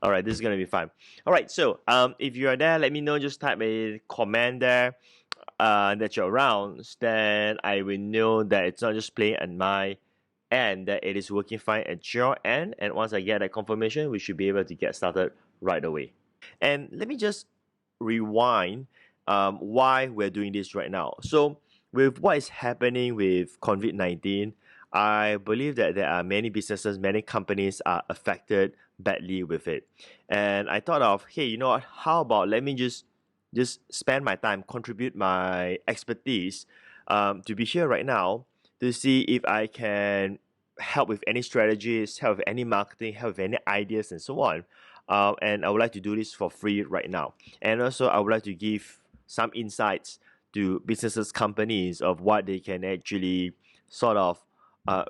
All right, this is gonna be fun. All right, so if you are there, let me know. Just type a comment there that you're around. Then I will know that it's not just playing at my end, that it is working fine at your end. And once I get that confirmation, we should be able to get started right away. And let me just rewind why we're doing this right now. So, with what is happening with COVID-19, I believe that there are many businesses, many companies are affected badly with it. And I thought of, hey, you know what? How about let me just spend my time, contribute my expertise to be here right now to see if I can help with any strategies, help with any marketing, help with any ideas, and so on. And I would like to do this for free right now. And also, I would like to give some insights to businesses, companies of what they can actually sort of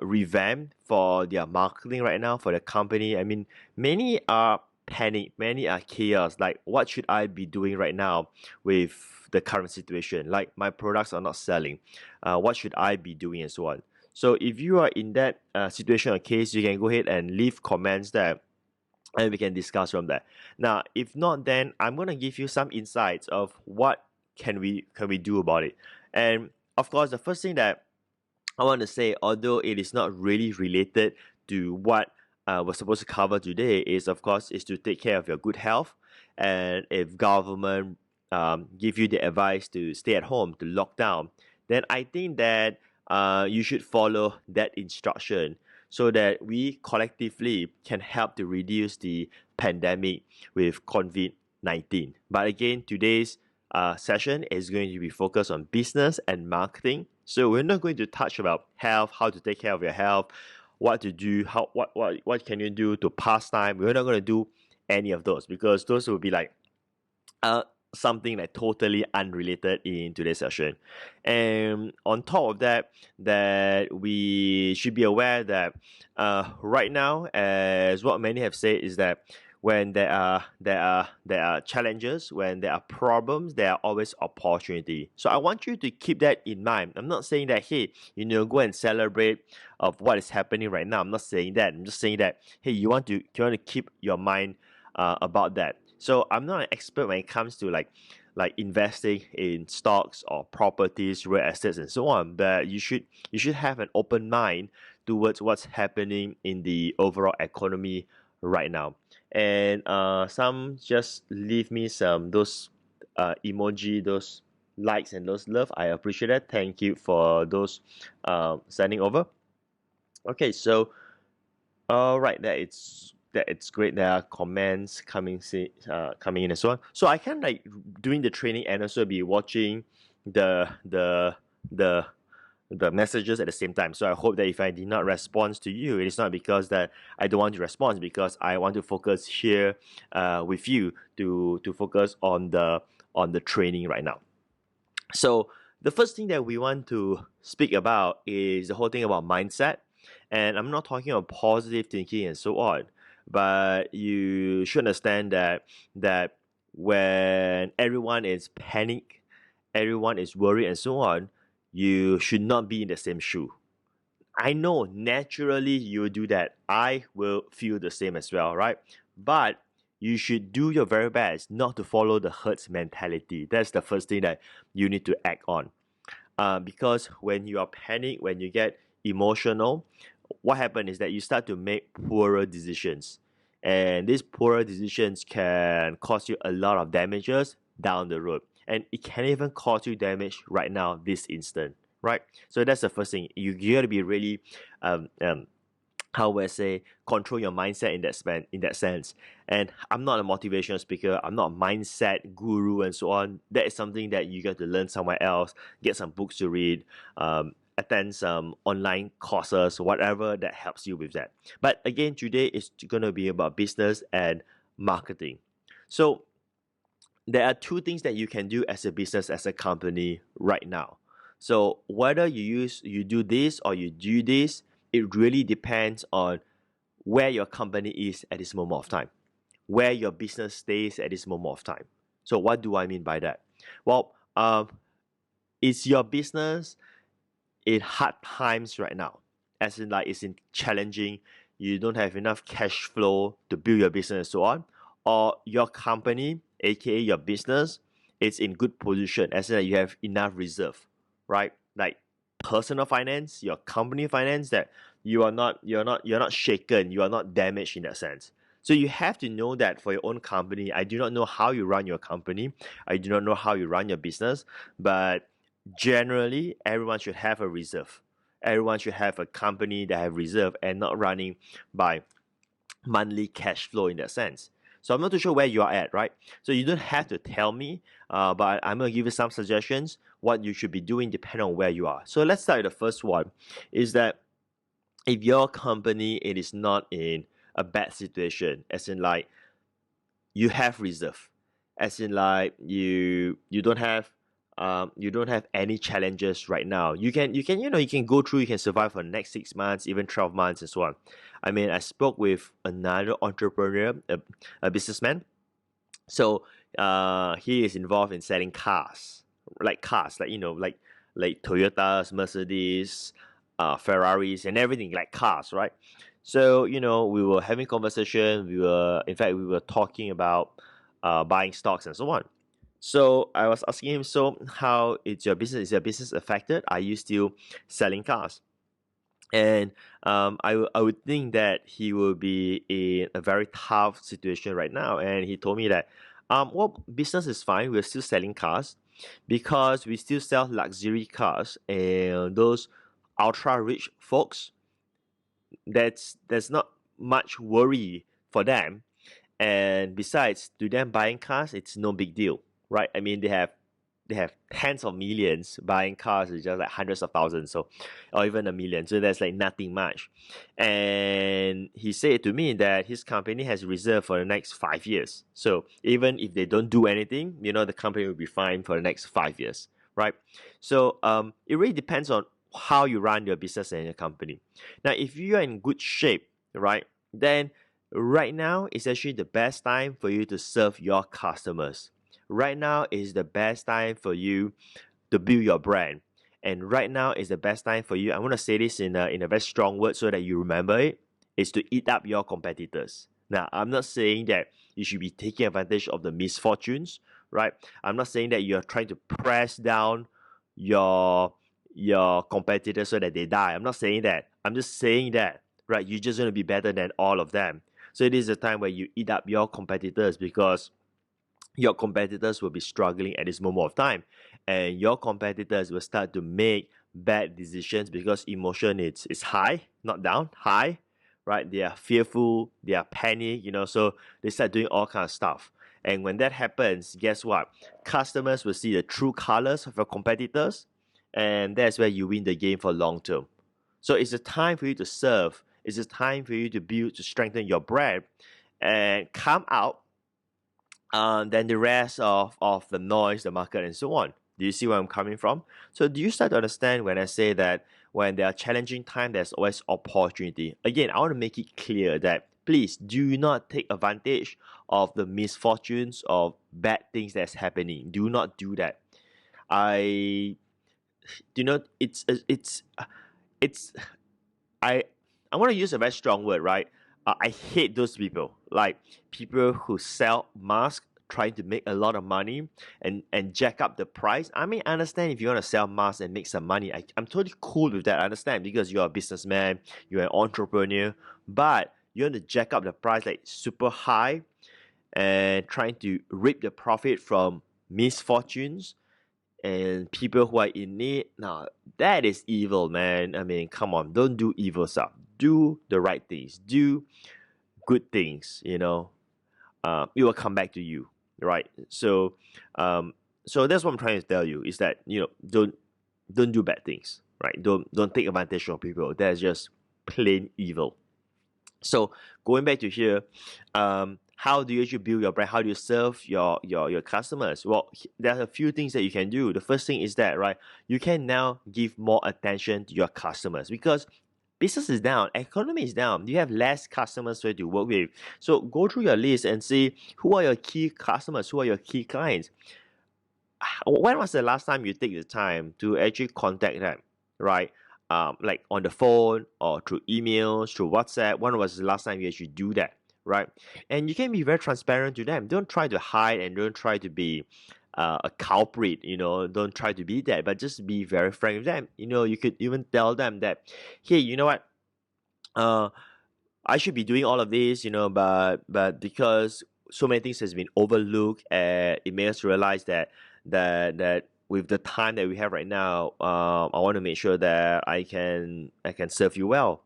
revamp for their marketing right now for the company. I mean, many are panic, many are chaos. Like, what should I be doing right now with the current situation? Like, my products are not selling. What should I be doing, and so on. So, if you are in that situation or case, you can go ahead and leave comments there and we can discuss from there. Now, if not, then I'm gonna give you some insights of what can we do about it. And of course, the first thing that I want to say, although it is not really related to what we're supposed to cover today, is of course is to take care of your good health. And if government give you the advice to stay at home, to lock down, then I think that you should follow that instruction so that we collectively can help to reduce the pandemic with COVID-19. But again, today's session is going to be focused on business and marketing. So we're not going to touch about health, how to take care of your health, what to do, what can you do to pass time. We're not going to do any of those because those will be like uh, something like totally unrelated in today's session. And on top of that, that we should be aware that right now, as what many have said, is that when there are challenges, when there are problems, there are always opportunity. So I want you to keep that in mind. I'm not saying that hey, go and celebrate of what is happening right now. I'm not saying that. I'm just saying that hey, you want to keep your mind about that. So I'm not an expert when it comes to like investing in stocks or properties, real assets, and so on. But you should have an open mind towards what's happening in the overall economy right now. And some just leave me some those emoji, those likes and those love. I appreciate that. Thank you for those sending over. Okay, so all right, that it's great. There are comments coming in as well. So I can like doing the training and also be watching the the the the messages at the same time. So I hope that if I did not respond to you, it is not because that I don't want to respond, because I want to focus here with you to focus on the training right now. So the first thing that we want to speak about is the whole thing about mindset. And I'm not talking about positive thinking and so on, but you should understand that when everyone is panic, everyone is worried and so on, you should not be in the same shoe. I know naturally you will do that. I will feel the same as well, right? But you should do your very best not to follow the herd mentality. That's the first thing that you need to act on. Because when you are panicked, when you get emotional, what happens is that you start to make poorer decisions. And these poorer decisions can cause you a lot of damages down the road. And it can even cause you damage right now, this instant, right? So that's the first thing. You gotta be really um, um, how would I say, control your mindset in that sense. And I'm not a motivational speaker, I'm not a mindset guru and so on. That is something that you got to learn somewhere else, get some books to read, attend some online courses, whatever that helps you with that. But again, today is gonna be about business and marketing. So there are two things that you can do as a business, as a company right now. So whether you do this or you do this, it really depends on where your company is at this moment of time, where your business stays at this moment of time. So what do I mean by that? Well, is your business in hard times right now, as in like it's in challenging, you don't have enough cash flow to build your business and so on, or your company, aka your business, is in good position, as in that you have enough reserve, right? Like personal finance, your company finance, that you're not shaken, you are not damaged in that sense. So you have to know that for your own company. I do not know how you run your company. I do not know how you run your business, but generally everyone should have a reserve. Everyone should have a company that have reserve and not running by monthly cash flow in that sense. So I'm not too sure where you are at, right? So you don't have to tell me, but I'm gonna give you some suggestions what you should be doing depending on where you are. So let's start with the first one, is that if your company it is not in a bad situation, as in like you have reserve, as in like you don't have any challenges right now. You can go through, you can survive for the next 6 months, even 12 months and so on. I mean, I spoke with another entrepreneur, a businessman. So he is involved in selling cars, like Toyotas, Mercedes, Ferraris, and everything, like cars, right? So we were having conversation. In fact, we were talking about buying stocks and so on. So I was asking him, so how is your business? Is your business affected? Are you still selling cars? And I would think that he will be in a very tough situation right now. And he told me that, well, business is fine. We're still selling cars because we still sell luxury cars, and those ultra rich folks, that's not much worry for them. And besides, to them buying cars, it's no big deal, right? I mean, they have tens of millions. Buying cars is just like hundreds of thousands, so, or even a million. So that's like nothing much. And he said to me that his company has reserved for the next 5 years. So even if they don't do anything, the company will be fine for the next 5 years, right? So it really depends on how you run your business and your company. Now, if you are in good shape, right, then right now is actually the best time for you to serve your customers. Right now is the best time for you to build your brand. And right now is the best time for you. I want to say this in a very strong word so that you remember it, is to eat up your competitors. Now, I'm not saying that you should be taking advantage of the misfortunes, right? I'm not saying that you're trying to press down your competitors so that they die. I'm not saying that. I'm just saying that, right? You're just going to be better than all of them. So it is a time where you eat up your competitors, because your competitors will be struggling at this moment of time, and your competitors will start to make bad decisions because emotion is high, not down, high, right? They are fearful, they are panic, so they start doing all kinds of stuff. And when that happens, guess what? Customers will see the true colors of your competitors, and that's where you win the game for long term. So it's a time for you to serve. It's a time for you to build, to strengthen your brand, and come out than the rest of the noise, the market, and so on. Do you see where I'm coming from? So do you start to understand when I say that when there are challenging times, there's always opportunity? Again, I want to make it clear that please do not take advantage of the misfortunes of bad things that's happening. Do not do that. I do not. It's I I want to use a very strong word, right? I hate those people, like people who sell masks trying to make a lot of money and jack up the price. I mean, I understand if you want to sell masks and make some money. I'm totally cool with that. I understand because you're a businessman, you're an entrepreneur, but you want to jack up the price like super high and trying to reap the profit from misfortunes and people who are in need. Now, that is evil, man. I mean, come on, don't do evil stuff. Do the right things. Do good things. It will come back to you, right? So that's what I'm trying to tell you is that don't do bad things, right? Don't take advantage of people. That's just plain evil. So going back to here, how do you actually build your brand? How do you serve your customers? Well, there are a few things that you can do. The first thing is that, right, you can now give more attention to your customers because business is down, economy is down. You have less customers to work with. So go through your list and see who are your key customers, who are your key clients. When was the last time you take the time to actually contact them, right? Like on the phone or through emails, through WhatsApp. When was the last time you actually do that, right? And you can be very transparent to them. Don't try to hide and don't try to be a culprit, don't try to be that, but just be very frank with them. You could even tell them that, hey, you know what? Uh, I should be doing all of this, but because so many things has been overlooked, it made us realize that with the time that we have right now, I want to make sure that I can serve you well.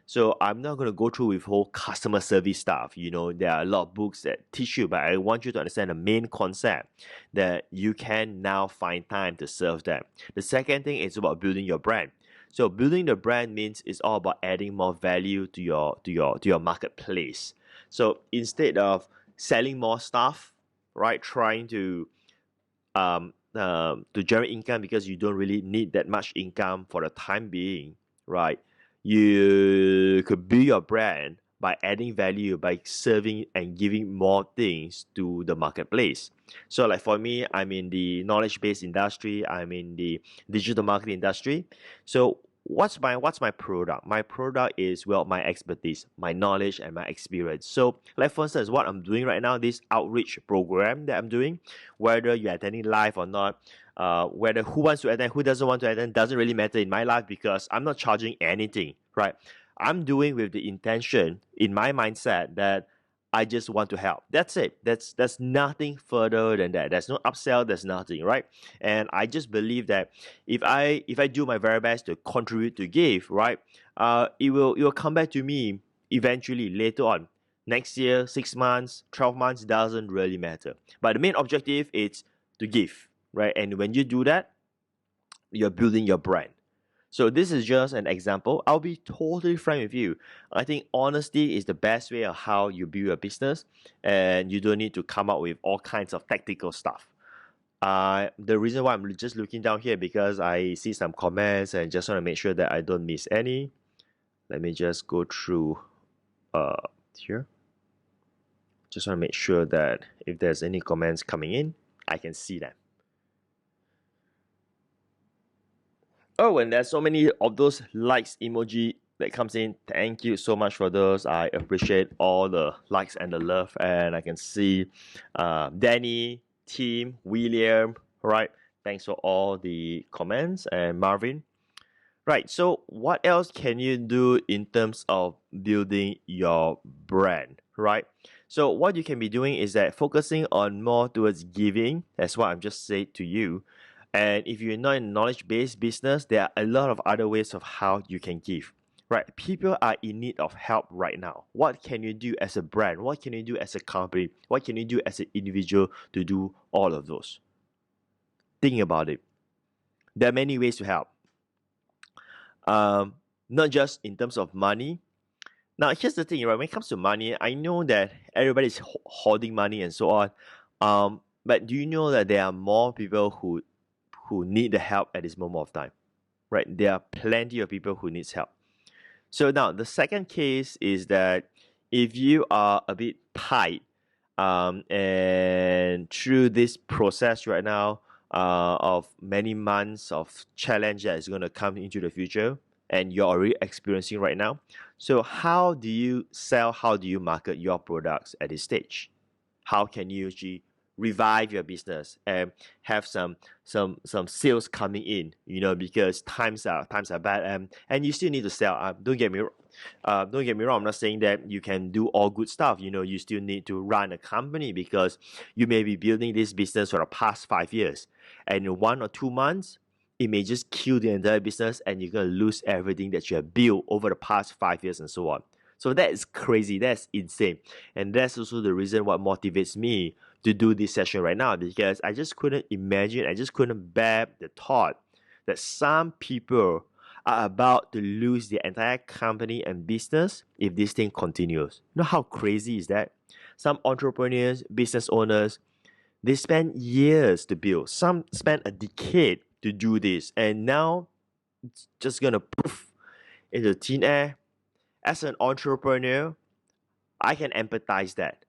So I'm not gonna go through with whole customer service stuff. There are a lot of books that teach you, but I want you to understand the main concept that you can now find time to serve them. The second thing is about building your brand. So building the brand means it's all about adding more value to your marketplace. So instead of selling more stuff, right, trying to generate income because you don't really need that much income for the time being, right? You could build your brand by adding value, by serving and giving more things to the marketplace. So like for me, I'm in the knowledge-based industry, I'm in the digital marketing industry. So what's my product? My product is, well, my expertise, my knowledge, and my experience. So like for instance, what I'm doing right now, this outreach program that I'm doing, whether you're attending live or not, whether who wants to attend, who doesn't want to attend, doesn't really matter in my life because I'm not charging anything, right? I'm doing with the intention in my mindset that I just want to help. That's it. That's nothing further than that. There's no upsell. There's nothing, right? And I just believe that if I do my very best to contribute to give, right, it will come back to me eventually later on. Next year, 6 months, 12 months doesn't really matter. But the main objective is to give, right? And when you do that, you're building your brand. So this is just an example. I'll be totally frank with you. I think honesty is the best way of how you build a business, and you don't need to come up with all kinds of tactical stuff. The reason why I'm just looking down here because I see some comments and just want to make sure that I don't miss any. Let me just go through here. Just want to make sure that if there's any comments coming in, I can see them. Oh, and there's so many of those likes emoji that comes in. Thank you so much for those. I appreciate all the likes and the love. And I can see Danny, Tim, William, right? Thanks for all the comments. And Marvin. Right, so what else can you do in terms of building your brand, right? So what you can be doing is that focusing on more towards giving. That's what I've just said to you. And if you're not in knowledge-based business, there are a lot of other ways of how you can give. Right, people are in need of help right now. What can you do as a brand? What can you do as a company? What can you do as an individual to do all of those? Think about it. There are many ways to help. Not just in terms of money. Now, here's the thing, right? When it comes to money, I know that everybody's hoarding money and so on. But do you know that there are more people who need the help at this moment of time, right? There are plenty of people who needs help. So now the second case is that if you are a bit tight, and through this process right now of many months of challenge that is going to come into the future, and you're already experiencing right now. So how do you sell? How do you market your products at this stage? How can you actually revive your business and have some sales coming in, because times are bad, and you still need to sell. Don't get me wrong, I'm not saying that you can do all good stuff. You still need to run a company because you may be building this business for the past 5 years, and in 1 or 2 months it may just kill the entire business and you're going to lose everything that you have built over the past 5 years and so on. So that is crazy. That's insane. And that's also the reason what motivates me to do this session right now, because I just couldn't imagine, I just couldn't bear the thought that some people are about to lose their entire company and business if this thing continues. You know how crazy is that? Some entrepreneurs, business owners, they spend years to build. Some spend a decade to do this, and now it's just gonna poof into thin air. As an entrepreneur, I can empathize that.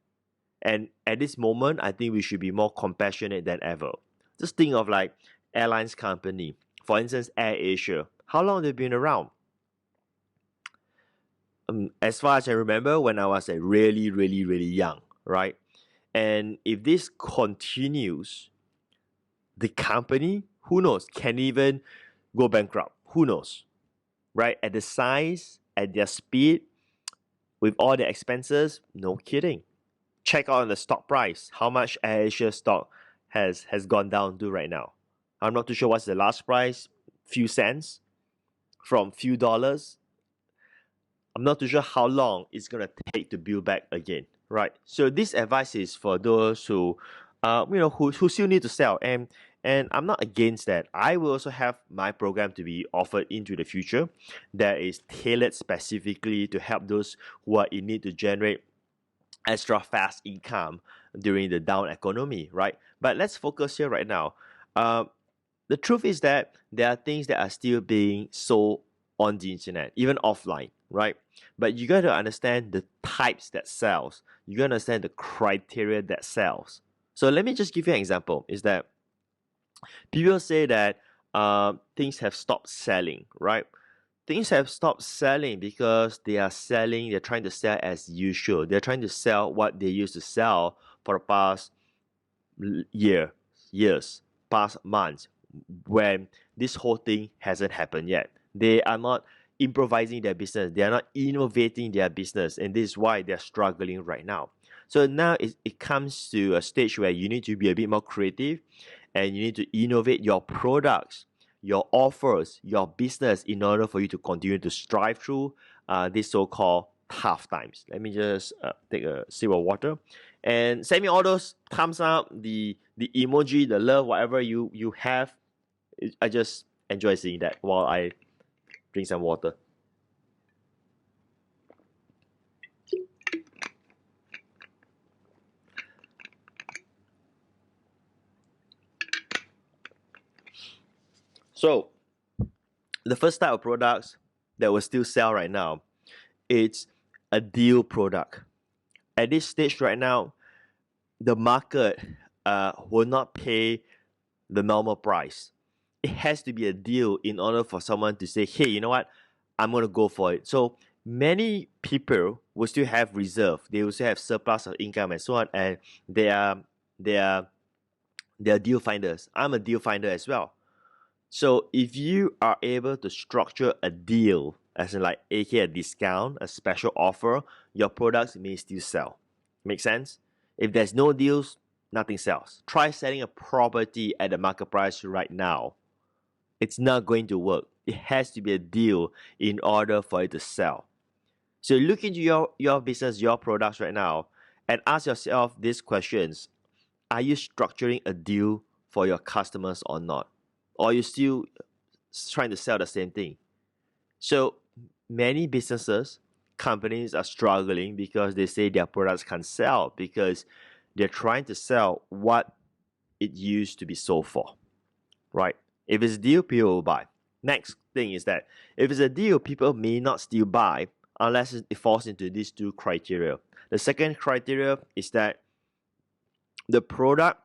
And at this moment, I think we should be more compassionate than ever. Just think of like airlines company. For instance, Air Asia. How long have they been around? as far as I remember, when I was really, really, really young, right? And if this continues, the company, who knows, can even go bankrupt. Who knows, right? At the size, at their speed, with all the expenses, no kidding. Check out on the stock price, how much AirAsia stock has gone down to right now. I'm not too sure what's the last price, few cents, from few dollars. I'm not too sure how long it's gonna take to build back again, right? So this advice is for those who, who still need to sell, and I'm not against that. I will also have my program to be offered into the future that is tailored specifically to help those who are in need to generate extra fast income during the down economy, right? But let's focus here right now. Uh, the truth is that there are things that are still being sold on the internet, even offline, right? But you got to understand the types that sells. You got to understand the criteria that sells. So let me just give you an example. Is that people say that things have stopped selling, right? Things have stopped selling because they're trying to sell as usual. They're trying to sell what they used to sell for the past years, past months, when this whole thing hasn't happened yet. They are not improvising their business. They are not innovating their business. And this is why they're struggling right now. So now it comes to a stage where you need to be a bit more creative and you need to innovate your products, your offers, your business in order for you to continue to strive through this so-called tough times. Let me just take a sip of water and send me all those thumbs up, the emoji, the love, whatever you have. I just enjoy seeing that while I drink some water. So the first type of products that will still sell right now, it's a deal product. At this stage right now, the market will not pay the normal price. It has to be a deal in order for someone to say, hey, you know what, I'm going to go for it. So many people will still have reserve. They will still have surplus of income and so on, and they are deal finders. I'm a deal finder as well. So if you are able to structure a deal, as in like aka a discount, a special offer, your products may still sell. Make sense? If there's no deals, nothing sells. Try selling a property at the market price right now. It's not going to work. It has to be a deal in order for it to sell. So look into your business, your products right now, and ask yourself these questions. Are you structuring a deal for your customers or not? Or are you still trying to sell the same thing? So many businesses, companies are struggling because they say their products can't sell because they're trying to sell what it used to be sold for, right? If it's a deal, people will buy. Next thing is that if it's a deal, people may not still buy unless it falls into these two criteria. The second criteria is that the product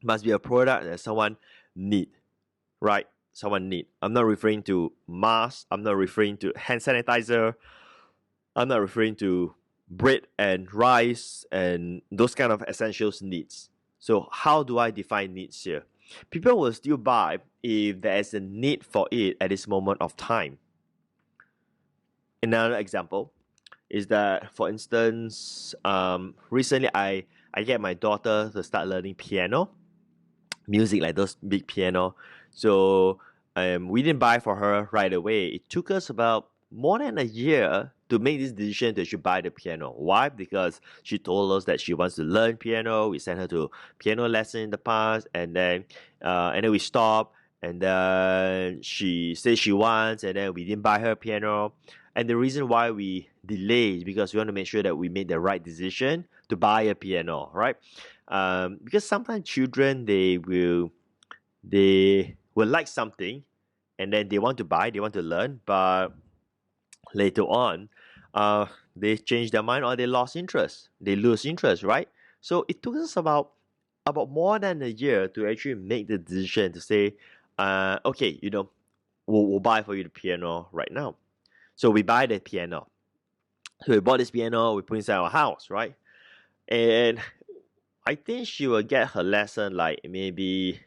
must be a product that someone need, right? Someone need. I'm not referring to masks. I'm not referring to hand sanitizer. I'm not referring to bread and rice and those kind of essentials needs. So how do I define needs here? People will still buy if there is a need for it at this moment of time. Another example is that, for instance, recently I get my daughter to start learning piano, music, like those big piano. So we didn't buy for her right away. It took us about more than a year to make this decision that she buy the piano. Why? Because she told us that she wants to learn piano. We sent her to piano lesson in the past, and then we stopped. And then she said she wants, and then we didn't buy her piano. And the reason why we delay is because we want to make sure that we made the right decision to buy a piano, right? Because sometimes children they will like something, and then they want to buy, they want to learn, but later on, they change their mind or they lose interest, right? So it took us about more than a year to actually make the decision to say, okay, we'll buy for you the piano right now. So we buy the piano. So we bought this piano, we put inside our house, right? And I think she will get her lesson like maybe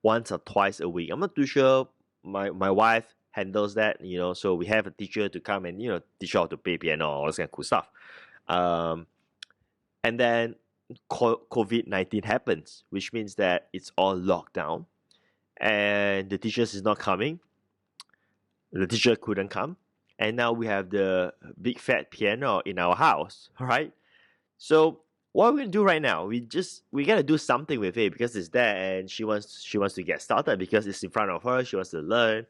once or twice a week. I'm not too sure. My wife handles that, so we have a teacher to come and, teach her how to play piano, all this kind of cool stuff. And then COVID-19 happens, which means that it's all locked down and the teachers is not coming. The teacher couldn't come. And now we have the big fat piano in our house, right? So what we're gonna do right now, we gotta do something with it because it's there and she wants to get started because it's in front of her. She wants to learn.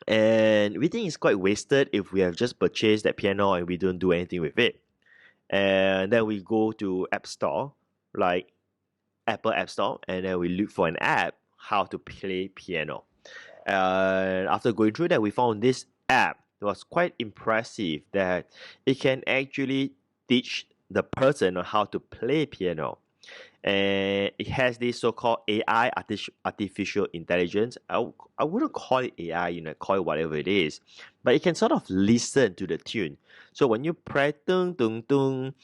And we think it's quite wasted if we have just purchased that piano and we don't do anything with it. And then we go to App Store, like Apple App Store, and then we look for an app how to play piano. And after going through that, we found this app. It was quite impressive that it can actually teach the person on how to play piano. And it has this so-called AI, artificial intelligence. I wouldn't call it AI, call it whatever it is. But it can sort of listen to the tune. So when you press tung tung tung,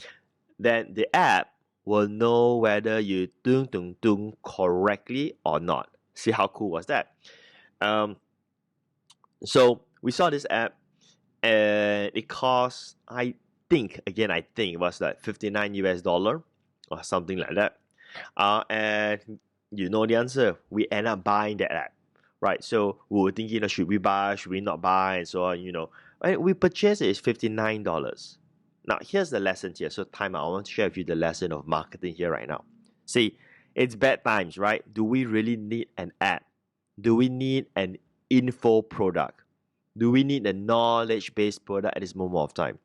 then the app will know whether you tung tung tung correctly or not. See how cool was that? So we saw this app and it cost, I think it was like $59 or something like that. And you know the answer. We end up buying that app, right? So we were thinking, should we buy, should we not buy, and so on, And we purchased it, it's $59. Now, here's the lesson here. So, time out. I want to share with you the lesson of marketing here right now. See, it's bad times, right? Do we really need an app? Do we need an info product? Do we need a knowledge-based product at this moment of time?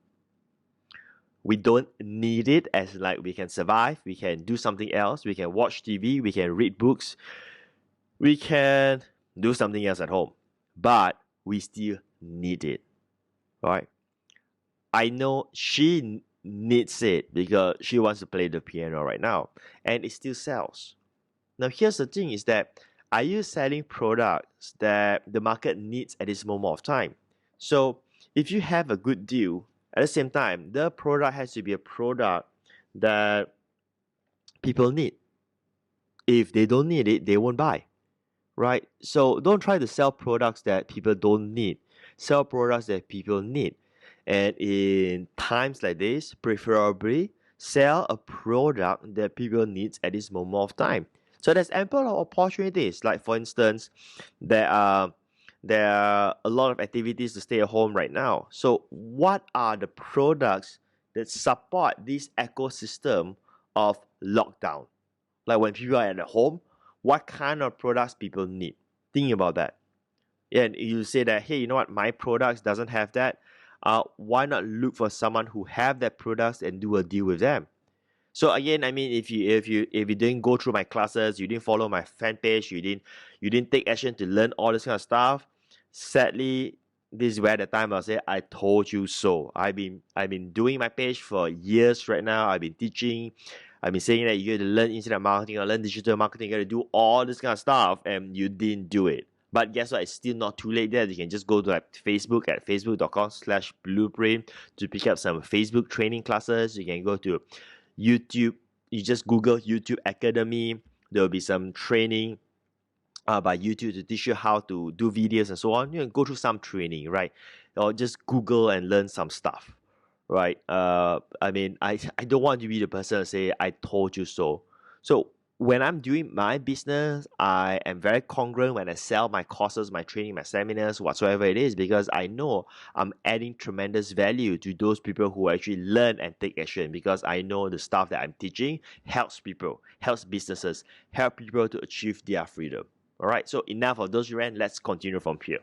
We don't need it, as like we can survive, we can do something else, we can watch TV, we can read books, we can do something else at home, but we still need it, right? I know she needs it because she wants to play the piano right now and it still sells. Now here's the thing is that, are you selling products that the market needs at this moment of time? So if you have a good deal, at the same time, the product has to be a product that people need. If they don't need it, they won't buy, right? So don't try to sell products that people don't need. Sell products that people need. And in times like this, preferably sell a product that people need at this moment of time. So there's ample opportunities. Like for instance, there are a lot of activities to stay at home right now. So what are the products that support this ecosystem of lockdown? Like when people are at home, what kind of products people need? Think about that. And you say that, hey, you know what, my products doesn't have that. Why not look for someone who have that products and do a deal with them? So again, I mean, if you didn't go through my classes, you didn't follow my fan page, you didn't take action to learn all this kind of stuff, sadly, this is where the time I'll say I told you so. I've been doing my page for years right now. I've been teaching. I've been saying that you got to learn internet marketing or learn digital marketing. You got to do all this kind of stuff, and you didn't do it. But guess what? It's still not too late there. You can just go to like Facebook at facebook.com/blueprint to pick up some Facebook training classes. You can go to YouTube. You just Google YouTube Academy. There will be some training by YouTube to teach you how to do videos and so on. You can go through some training, right? Or just Google and learn some stuff, right? I mean, I don't want to be the person to say I told you so. So when I'm doing my business, I am very congruent when I sell my courses, my training, my seminars, whatsoever it is, because I know I'm adding tremendous value to those people who actually learn and take action, because I know the stuff that I'm teaching helps people, helps businesses, help people to achieve their freedom. All right, so enough of those rant. Let's continue from here.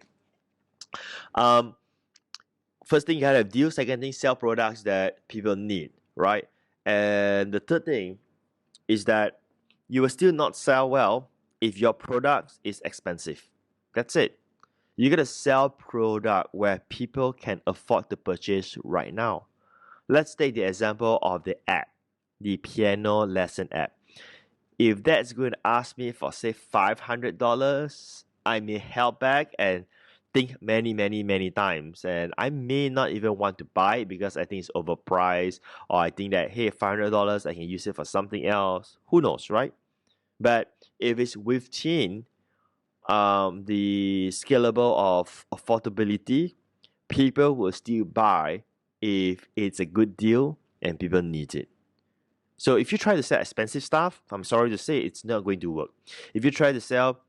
First thing, you gotta have deals. Second thing, sell products that people need, right? And the third thing is that you will still not sell well if your product is expensive. That's it. You gotta sell product where people can afford to purchase right now. Let's take the example of the app, the piano lesson app. If that's going to ask me for say $500, I may help back and think many times, and I may not even want to buy it because I think it's overpriced, or I think that, hey, $500 I can use it for something else. Who knows, right? But if it's within the scalable of affordability, people will still buy if it's a good deal and people need it. So if you try to sell expensive stuff, I'm sorry to say it's not going to work. If you try to sell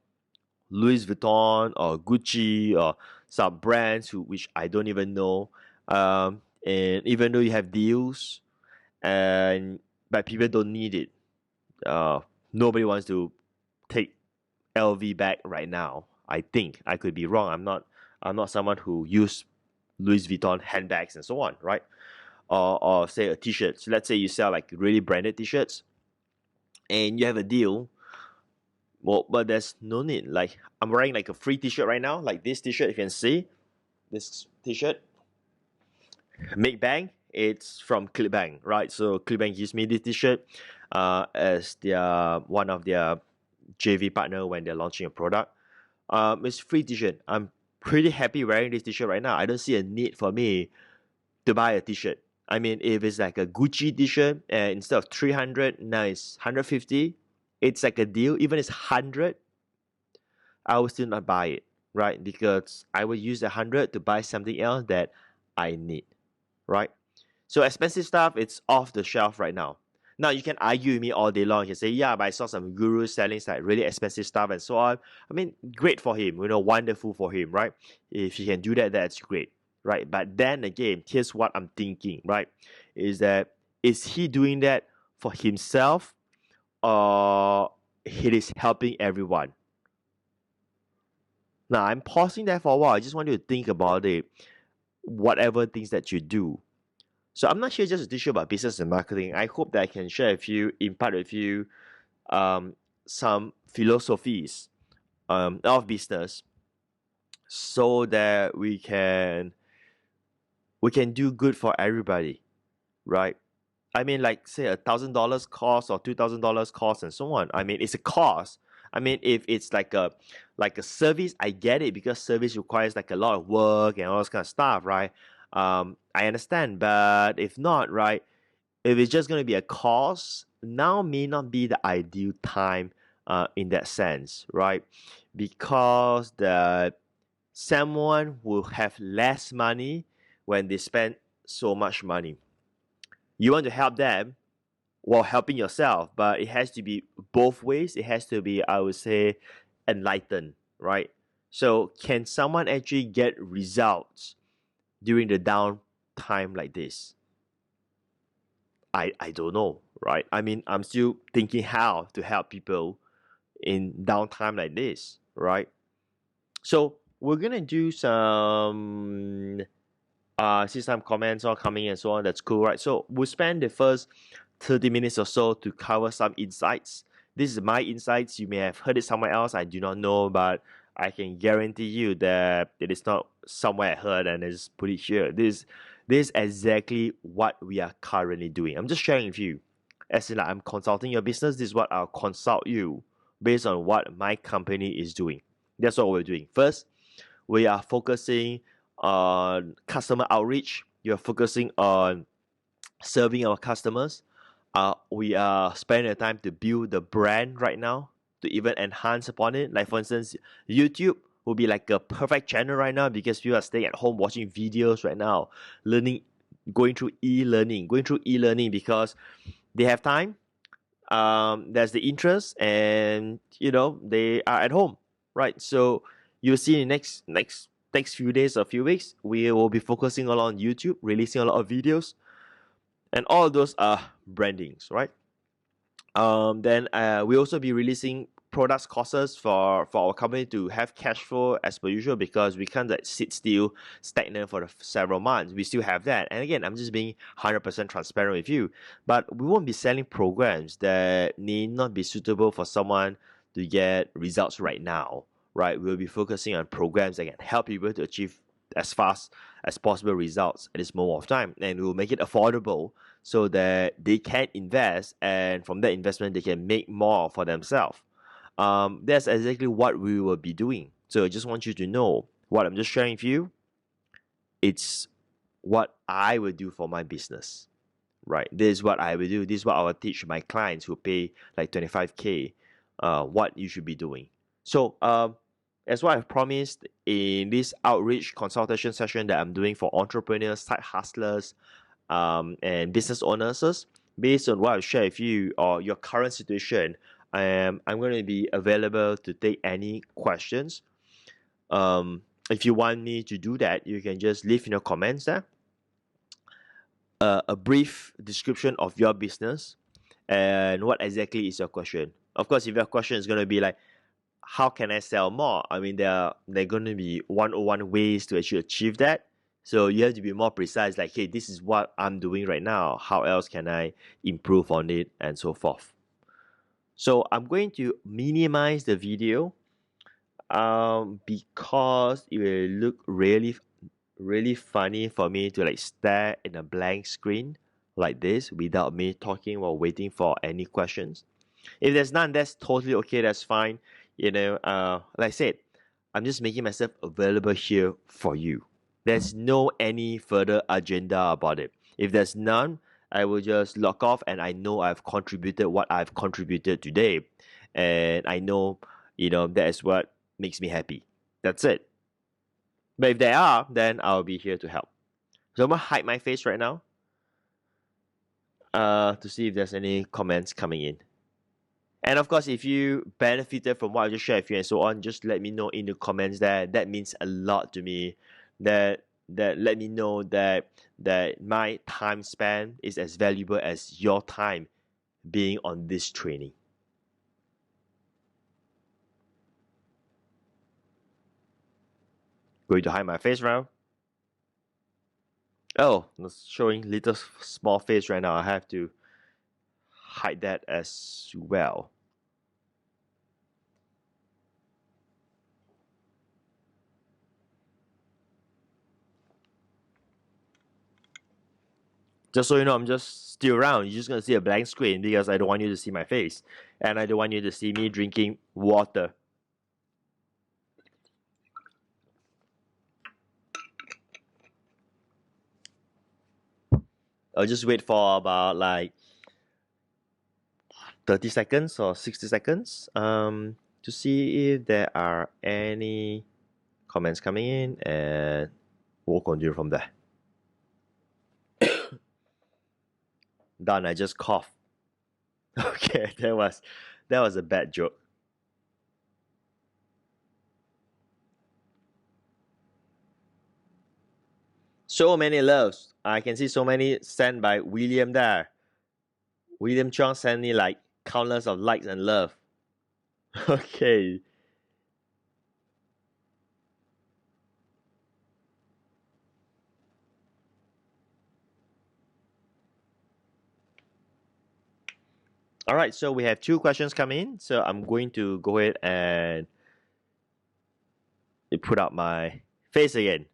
Louis Vuitton or Gucci or some brands which I don't even know, and even though you have deals, and but people don't need it, uh, nobody wants to take LV bag right now. I think I could be wrong. I'm not someone who use Louis Vuitton handbags and so on, right? Or say a t-shirt. So let's say you sell like really branded t-shirts and you have a deal. Well, but there's no need. Like I'm wearing like a free t-shirt right now, like this t-shirt you can see. This t-shirt, Make Bang, it's from Clickbank, right? So Clickbank gives me this t-shirt as their one of their JV partner when they're launching a product. It's free t-shirt. I'm pretty happy wearing this t-shirt right now. I don't see a need for me to buy a t-shirt. I mean, if it's like a Gucci t-shirt and instead of 300, now it's 150, it's like a deal. Even it's 100, I will still not buy it, right? Because I will use the 100 to buy something else that I need, right? So expensive stuff, it's off the shelf right now. Now you can argue with me all day long. You can say, yeah, but I saw some gurus selling like really expensive stuff and so on. I mean, great for him, wonderful for him, right? If he can do that, that's great, right? But then again, here's what I'm thinking, right? Is he doing that for himself or he is helping everyone? Now I'm pausing there for a while. I just want you to think about it, whatever things that you do. So I'm not here just to teach you about business and marketing. I hope that I can share with you, impart with you some philosophies of business so that we can do good for everybody, right? I mean, like say $1,000 cost or $2,000 cost and so on. I mean, it's a cost. I mean, if it's like a service, I get it because service requires like a lot of work and all this kind of stuff, right? I understand, but if not, right? If it's just going to be a cost, now may not be the ideal time in that sense, right? Because the someone will have less money when they spend so much money. You want to help them while helping yourself, but it has to be both ways. It has to be, I would say, enlightened, right? So can someone actually get results during the down time like this? I don't know, right? I mean, I'm still thinking how to help people in downtime like this, right? So we're gonna do some see some comments all coming and so on. That's cool, right? So we'll spend the first 30 minutes or so to cover some insights. This is my insights. You may have heard it somewhere else. I do not know, but I can guarantee you that it is not somewhere I heard and I just put it here. This is exactly what we are currently doing. I'm just sharing with you. As in, like, I'm consulting your business. This is what I'll consult you based on what my company is doing. That's what we're doing. First, we are focusing on customer outreach. You're focusing on serving our customers. We are spending the time to build the brand right now to even enhance upon it. Like for instance, YouTube will be like a perfect channel right now because people are staying at home watching videos right now, learning, going through e-learning because they have time. There's the interest, and they are at home, right? So you'll see in the next few days or few weeks, we will be focusing a lot on YouTube, releasing a lot of videos, and all of those are brandings, right? Then we also be releasing products courses for our company to have cash flow as per usual because we can't like, sit still stagnant for several months. We still have that, and again, I'm just being 100% transparent with you. But we won't be selling programs that need not be suitable for someone to get results right now, right? We'll be focusing on programs that can help people to achieve as fast as possible results at this moment of time, and we'll make it affordable so that they can invest, and from that investment they can make more for themselves. That's exactly what we will be doing. So I just want you to know What I'm just sharing with you, it's what I would do for my business, right? This is what I will do. This is what I will teach my clients who pay like 25K, what you should be doing. So, as what I've promised in this outreach consultation session that I'm doing for entrepreneurs, side hustlers, and business owners, based on what I've shared with you or your current situation, I'm going to be available to take any questions. If you want me to do that, you can just leave in your comments there a brief description of your business and what exactly is your question. Of course, if your question is going to be like, how can I sell more? I mean, there are going to be 101 ways to actually achieve that. So you have to be more precise, like, hey, this is what I'm doing right now. How else can I improve on it and so forth? So I'm going to minimize the video because it will look really funny for me to like stare in a blank screen like this without me talking or waiting for any questions. If there's none, that's totally okay. That's fine. Like I said, I'm just making myself available here for you. There's no any further agenda about it. If there's none, I will just log off and I know I've contributed what I've contributed today. And I know, that is what makes me happy. That's it. But if there are, then I'll be here to help. So I'm gonna hide my face right now to see if there's any comments coming in. And of course, if you benefited from what I just shared with you and so on, just let me know in the comments there. That means a lot to me. That let me know that my time span is as valuable as your time being on this training. Going to hide my face now. Oh, it's showing little small face right now. I have to hide that as well. Just so you know, I'm just still around. You're just gonna see a blank screen because I don't want you to see my face. And I don't want you to see me drinking water. I'll just wait for about like 30 seconds or 60 seconds to see if there are any comments coming in, and we'll continue from there. Done, I just coughed. Okay, that was a bad joke. So many loves. I can see so many sent by William there. William Chong sent me like countless of likes and love. Okay. All right, so we have 2 questions coming in. So I'm going to go ahead and put up my face again.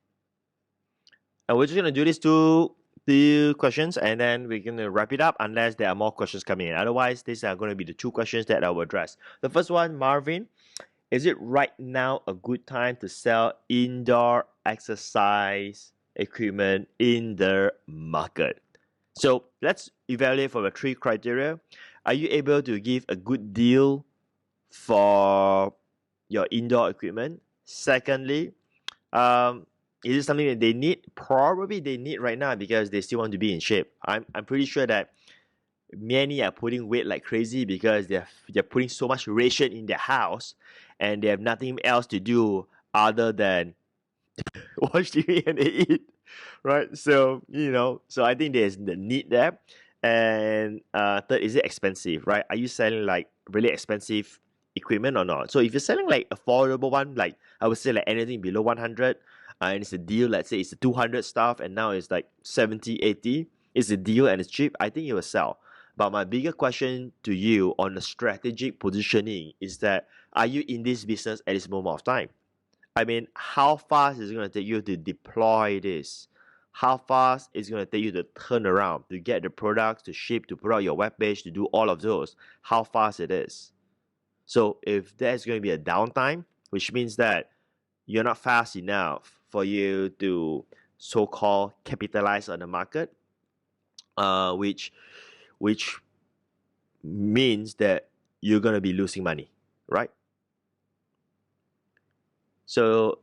And we're just going to do these two questions and then we're going to wrap it up unless there are more questions coming in. Otherwise, these are going to be the 2 questions that I will address. The first one, Marvin, is it right now a good time to sell indoor exercise equipment in the market? So let's evaluate for the 3 criteria. Are you able to give a good deal for your indoor equipment? Secondly, is it something that they need? Probably they need right now because they still want to be in shape. I'm pretty sure that many are putting weight like crazy because they're putting so much ration in their house and they have nothing else to do other than watch TV and eat, right? So so I think there's the need there. And third, is it expensive, right? Are you selling like really expensive equipment or not? So if you're selling like affordable one, like I would say like anything below 100, and it's a deal, let's say it's a 200 stuff and now it's like 70, 80, it's a deal and it's cheap, I think it will sell. But my bigger question to you on the strategic positioning is that, are you in this business at this moment of time? I mean, how fast is it going to take you to deploy this? How fast is it going to take you to turn around, to get the products, to ship, to put out your web page, to do all of those? How fast it is? So if there's going to be a downtime, which means that you're not fast enough for you to so-called capitalize on the market, which which means that you're gonna be losing money, right? So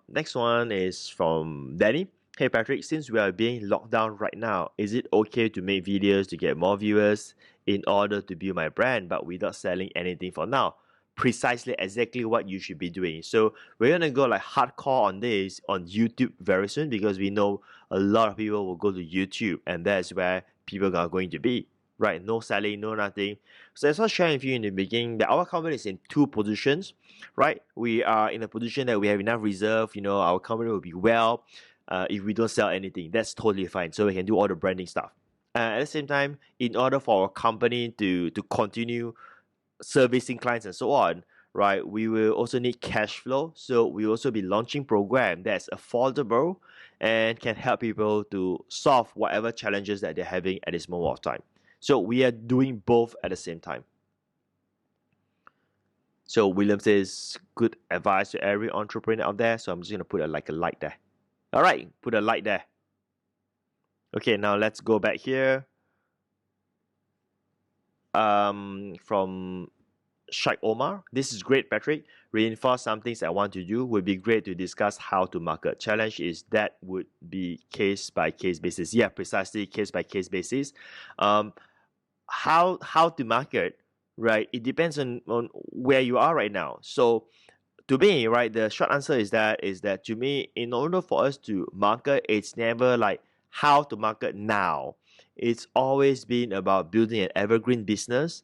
next one is from Danny. Hey Patrick, since we are being locked down right now, is it okay to make videos to get more viewers in order to build my brand but without selling anything for now? Precisely exactly what you should be doing. So we're gonna go like hardcore on this on YouTube very soon because we know a lot of people will go to YouTube and that's where people are going to be. Right? No selling, no nothing. So as I was sharing with you in the beginning that our company is in two positions, right? We are in a position that we have enough reserve. Our company will be well if we don't sell anything. That's totally fine. So we can do all the branding stuff. At the same time, in order for our company to continue servicing clients and so on, right, we will also need cash flow. So we will also be launching program that's affordable and can help people to solve whatever challenges that they're having at this moment of time. So we are doing both at the same time. So William says, good advice to every entrepreneur out there. So I'm just gonna put a like there. All right, put a like there. Okay, now let's go back here. From Shaikh Omar, this is great, Patrick. Reinforce some things I want to do. Would be great to discuss how to market. Challenge is that would be case by case basis. Yeah, precisely case by case basis. How to market, right? It depends on where you are right now. So to me, right, the short answer is that to me, in order for us to market, it's never like how to market now. It's always been about building an evergreen business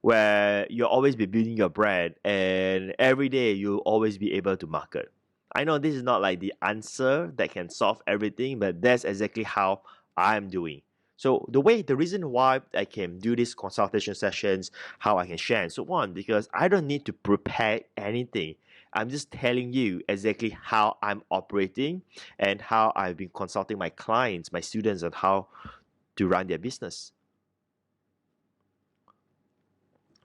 where you'll always be building your brand and every day you'll always be able to market. I know this is not like the answer that can solve everything, but that's exactly how I'm doing. So the reason why I can do these consultation sessions, how I can share and so on, because I don't need to prepare anything. I'm just telling you exactly how I'm operating and how I've been consulting my clients, my students on how to run their business.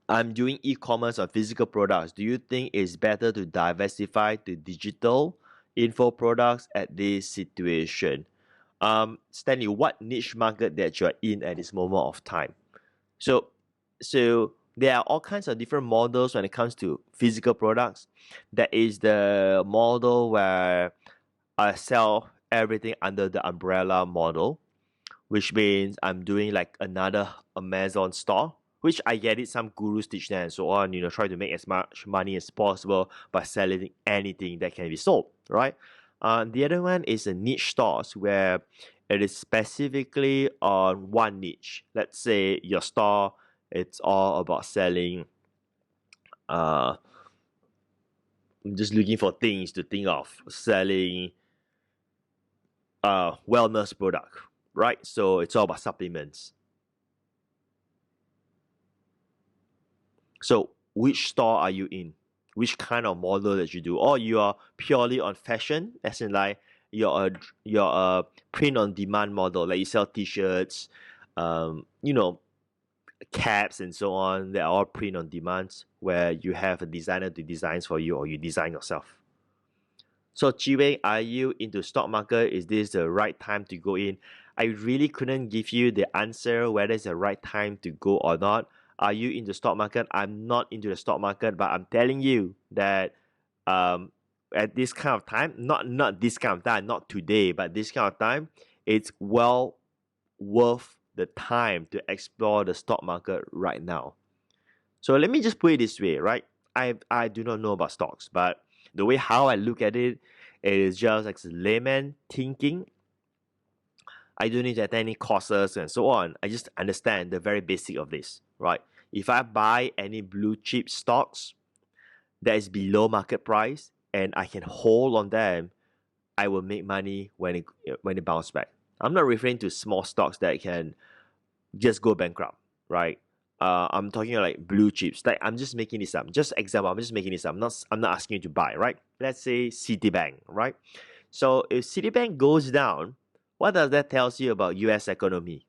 I'm doing e-commerce on physical products. Do you think it's better to diversify to digital info products at this situation? Stanley, what niche market that you're in at this moment of time? So, so there are all kinds of different models when it comes to physical products. That is the model where I sell everything under the umbrella model, which means I'm doing like another Amazon store, which I get it, some gurus teach that and so on, try to make as much money as possible by selling anything that can be sold, right? The other one is a niche stores where it is specifically on one niche. Let's say your store, it's all about selling, I'm just looking for things to think of, selling wellness product, right? So it's all about supplements. So which store are you in? Which kind of model that you do? Or you are purely on fashion, as in like you're a print on demand model, like you sell t-shirts, you know, caps and so on. They are all print on demand, where you have a designer to design for you, or you design yourself. So Chiwei, are you into stock market? Is this the right time to go in? I really couldn't give you the answer whether it's the right time to go or not. Are you into stock market? I'm not into the stock market, but I'm telling you that at this kind of time, not this kind of time, not today, but this kind of time, it's well worth the time to explore the stock market right now. So let me just put it this way, right? I do not know about stocks, but the way how I look at it is just like layman thinking. I don't need to attend any courses and so on. I just understand the very basic of this, right? If I buy any blue chip stocks that is below market price and I can hold on them, I will make money when it bounce back. I'm not referring to small stocks that can just go bankrupt, right? I'm talking like blue chips. Like I'm just making this up. Just example, I'm just making this up. I'm not asking you to buy, right? Let's say Citibank, right? So if Citibank goes down, what does that tells you about US economy?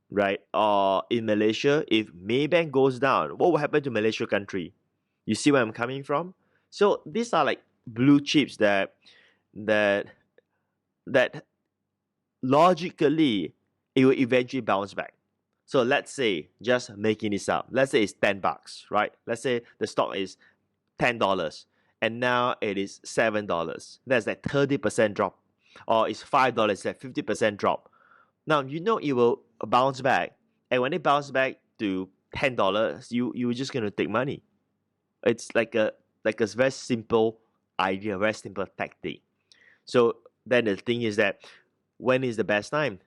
Right? Or in Malaysia, if Maybank goes down, what will happen to Malaysia country? You see where I'm coming from? So these are like blue chips that that logically it will eventually bounce back. So let's say, just making this up, let's say it's $10, right? Let's say the stock is $10 and now it is $7. That's like 30% drop. Or it's $5, like 50% drop. Now you know it will bounce back. And when it bounces back to $10, you're just gonna take money. It's like a very simple idea, very simple tactic. So then the thing is that, when is the best time?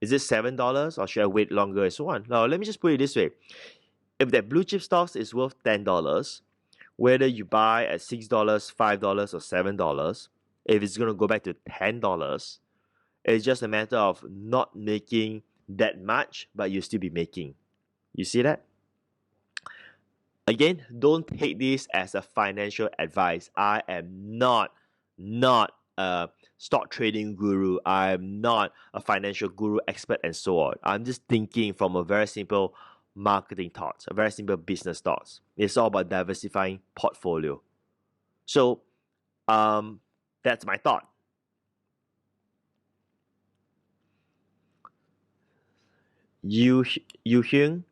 Is it $7 or should I wait longer and so on? Now let me just put it this way. If that blue chip stocks is worth $10, whether you buy at $6, $5 or $7, if it's gonna go back to $10, it's just a matter of not making that much, but you'll still be making. You see that? Again, don't take this as a financial advice. I am not a stock trading guru. I am not a financial guru expert and so on. I'm just thinking from a very simple marketing thoughts, a very simple business thoughts. It's all about diversifying portfolio. So that's my thought. You Hyun,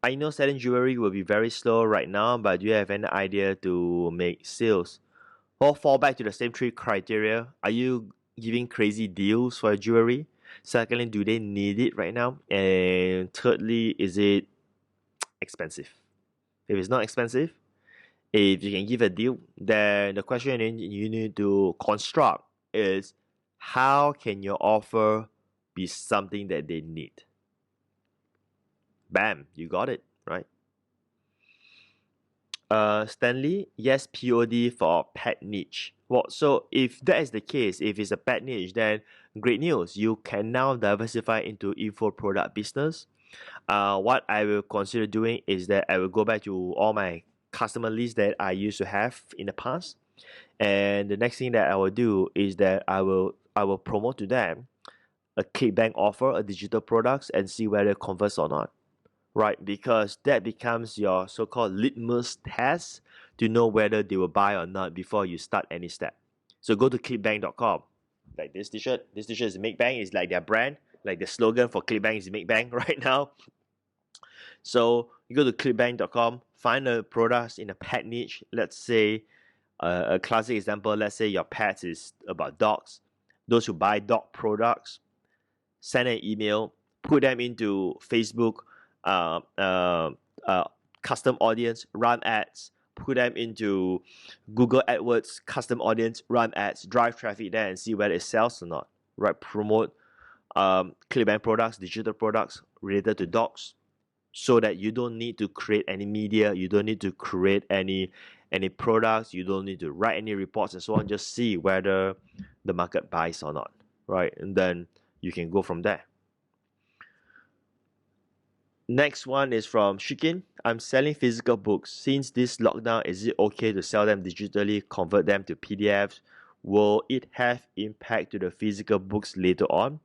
I know selling jewelry will be very slow right now, but do you have any idea to make sales? Or fall back to the same three criteria. Are you giving crazy deals for jewelry? Secondly, do they need it right now? And thirdly, is it expensive? If it's not expensive, if you can give a deal, then the question you need to construct is, how can your offer be something that they need? Bam, you got it, right? Stanley, yes, POD for pet niche. Well, so if that is the case, if it's a pet niche, then great news. You can now diversify into info product business. What I will consider doing is that I will go back to all my customer list that I used to have in the past, and the next thing that I will do is that I will promote to them a ClickBank offer, a digital products, and see whether it converts or not, right? Because that becomes your so-called litmus test to know whether they will buy or not before you start any step. So go to clickbank.com. Like this t-shirt is Make Bank, is like their brand, like the slogan for ClickBank is Make Bank right now. So you go to clickbank.com, find the products in a pet niche. Let's say a classic example, let's say your pet is about dogs. Those who buy dog products, send an email, put them into Facebook uh, uh, uh, custom audience, run ads, put them into Google AdWords custom audience, run ads, drive traffic there and see whether it sells or not. Right? Promote ClickBank products, digital products related to dogs, so that you don't need to create any media, you don't need to create any products, you don't need to write any reports and so on. Just see whether the market buys or not, right? And then you can go from there. Next one is from Shikin. I'm selling physical books. Since this lockdown, is it okay to sell them digitally, convert them to PDFs? Will it have impact to the physical books later on?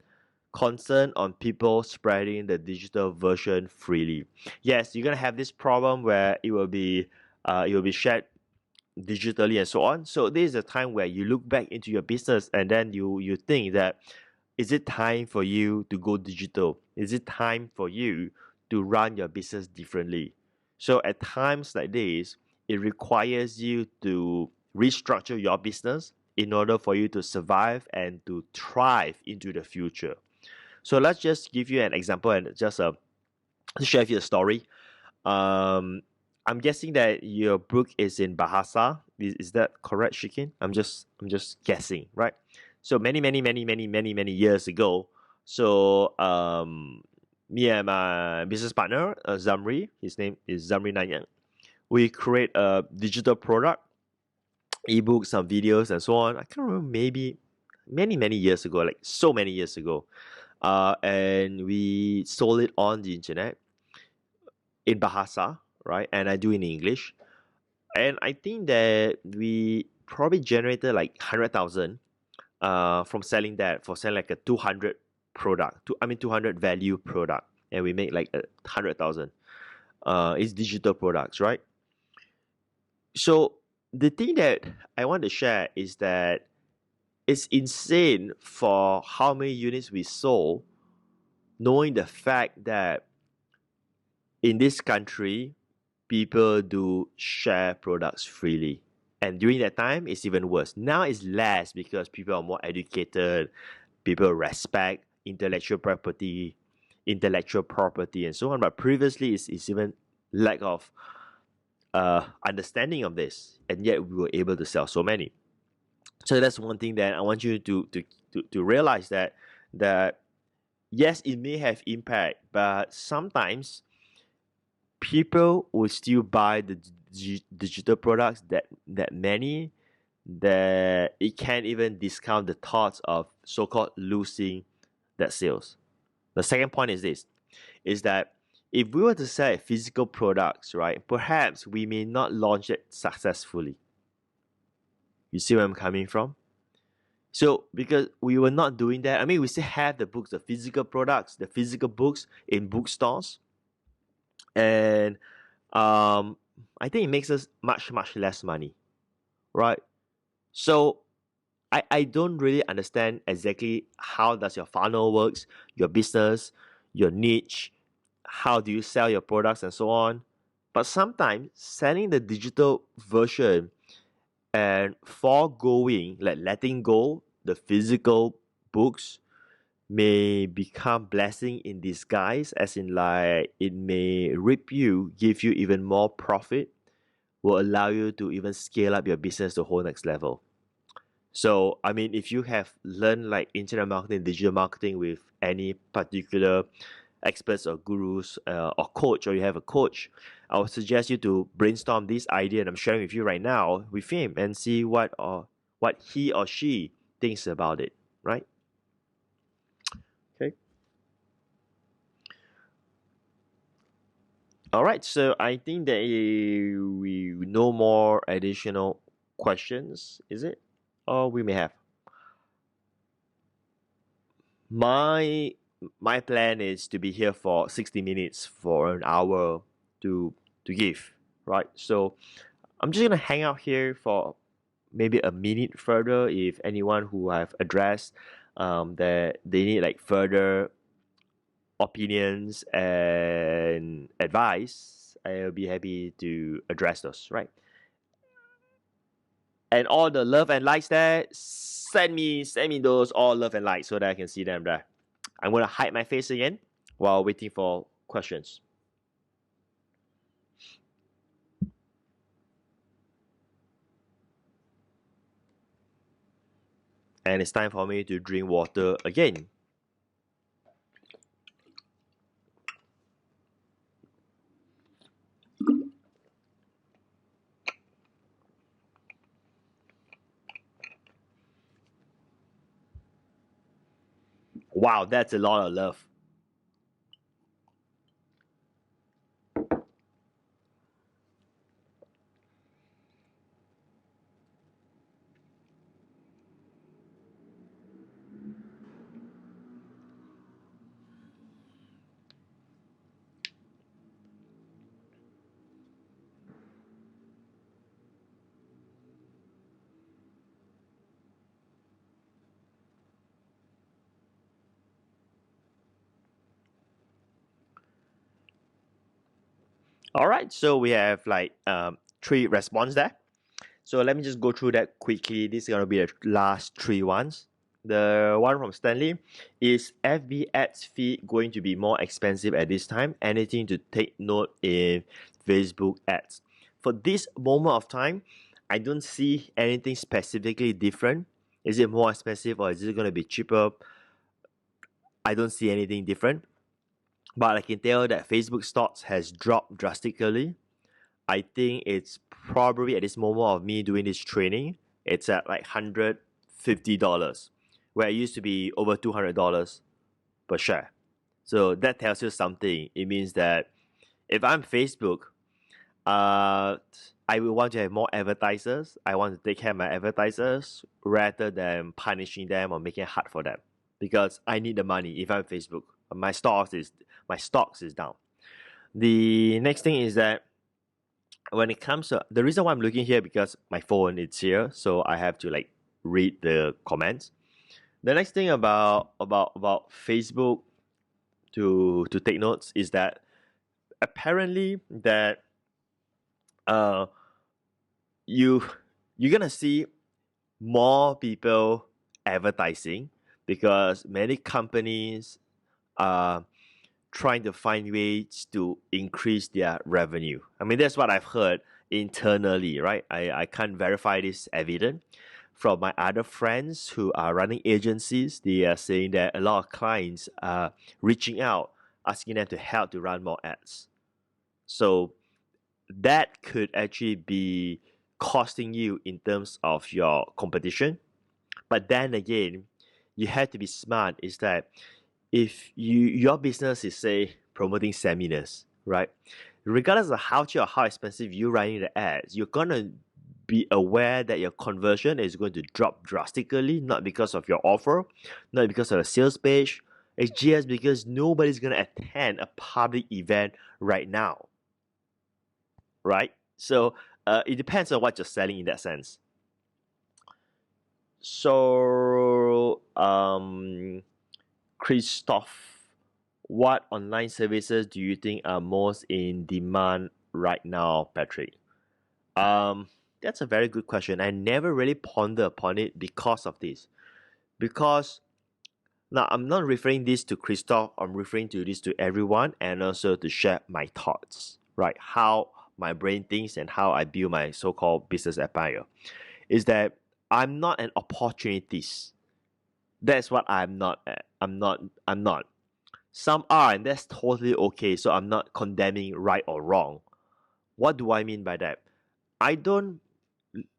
Concern on people spreading the digital version freely. Yes, you're gonna have this problem where it will be shared digitally and so on. So this is a time where you look back into your business and then you think that, is it time for you to go digital? Is it time for you to run your business differently? So at times like this, it requires you to restructure your business in order for you to survive and to thrive into the future. So let's just give you an example and just share with you a story. I'm guessing that your book is in Bahasa. Is that correct, Shikin? I'm just guessing, right? So many years ago, so me and my business partner, Zamri, his name is Zamri Nanyang. We create a digital product, ebooks, some videos, and so on. I can't remember, maybe many years ago, like so many years ago. And we sold it on the internet in Bahasa, right? And I do in English. And I think that we probably generated like 100,000 from selling that, for selling like a 200 product, 200 value product. And we make like 100,000. It's digital products, right? So the thing that I want to share is that it's insane for how many units we sold, knowing the fact that in this country, people do share products freely. And during that time, it's even worse. Now it's less because people are more educated, people respect intellectual property, and so on. But previously, it's even lack of understanding of this, and yet we were able to sell so many. So that's one thing that I want you to realize that yes, it may have impact, but sometimes people will still buy the digital products that many that it can't even discount the thoughts of so-called losing that sales. The second point is this, is that if we were to sell physical products, right, perhaps we may not launch it successfully. You see where I'm coming from? So because we were not doing that, I mean, we still have the books, the physical products, the physical books in bookstores, and um, I think it makes us much less money, right? So I don't really understand exactly how does your funnel works, your business, your niche, how do you sell your products and so on. But sometimes selling the digital version and foregoing, like letting go the physical books may become blessing in disguise, as in like it may rip you, give you even more profit, will allow you to even scale up your business to the whole next level. So, I mean, if you have learned like internet marketing, digital marketing with any particular experts or gurus or coach, or you have a coach, I would suggest you to brainstorm this idea that I'm sharing with you right now with him and see what he or she thinks about it, right? Okay. All right. So I think that we no more additional questions, is it? Or we may have. My my plan is to be here for 60 minutes for an hour to give, right? So I'm just gonna hang out here for maybe a minute further if anyone who have addressed that they need like further opinions and advice. I'll be happy to address those, right? And all the love and likes there, send me those all love and likes so that I can see them there. I'm gonna hide my face again while waiting for questions. And it's time for me to drink water again. Wow, that's a lot of love. All right, so we have like three response there. So let me just go through that quickly. This is gonna be the last three ones. The one from Stanley is FB ads fee going to be more expensive at this time? Anything to take note in Facebook ads? For this moment of time, I don't see anything specifically different. Is it more expensive or is it gonna be cheaper? I don't see anything different. But I can tell that Facebook stocks has dropped drastically. I think it's probably at this moment of me doing this training, it's at like $150, where it used to be over $200 per share. So that tells you something. It means that if I'm Facebook, uh, I will want to have more advertisers. I want to take care of my advertisers rather than punishing them or making it hard for them because I need the money. If I'm Facebook, my stocks is down. The next thing is that when it comes to the reason why I'm looking here because my phone is here, so I have to like read the comments. The next thing about Facebook to take notes is that apparently that uh you you're gonna see more people advertising because many companies are trying to find ways to increase their revenue. I mean, that's what I've heard internally, right? I can't verify this evidence. From my other friends who are running agencies, they are saying that a lot of clients are reaching out, asking them to help to run more ads. So that could actually be costing you in terms of your competition. But then again, you have to be smart is that if your business is say promoting seminars, right? Regardless of how cheap or how expensive you're running the ads, you're gonna be aware that your conversion is going to drop drastically, not because of your offer, not because of a sales page. It's just because nobody's gonna attend a public event right now, right? So it depends on what you're selling in that sense. So Christoph, what online services do you think are most in demand right now, Patrick? Um, that's a very good question. I never really pondered upon it because of this. Because now I'm not referring this to Christoph, I'm referring to this to everyone and also to share my thoughts, right? How my brain thinks and how I build my so-called business empire. Is that I'm not an opportunist. That's what I'm not. I'm not. Some are, and that's totally okay. So I'm not condemning right or wrong. What do I mean by that? I don't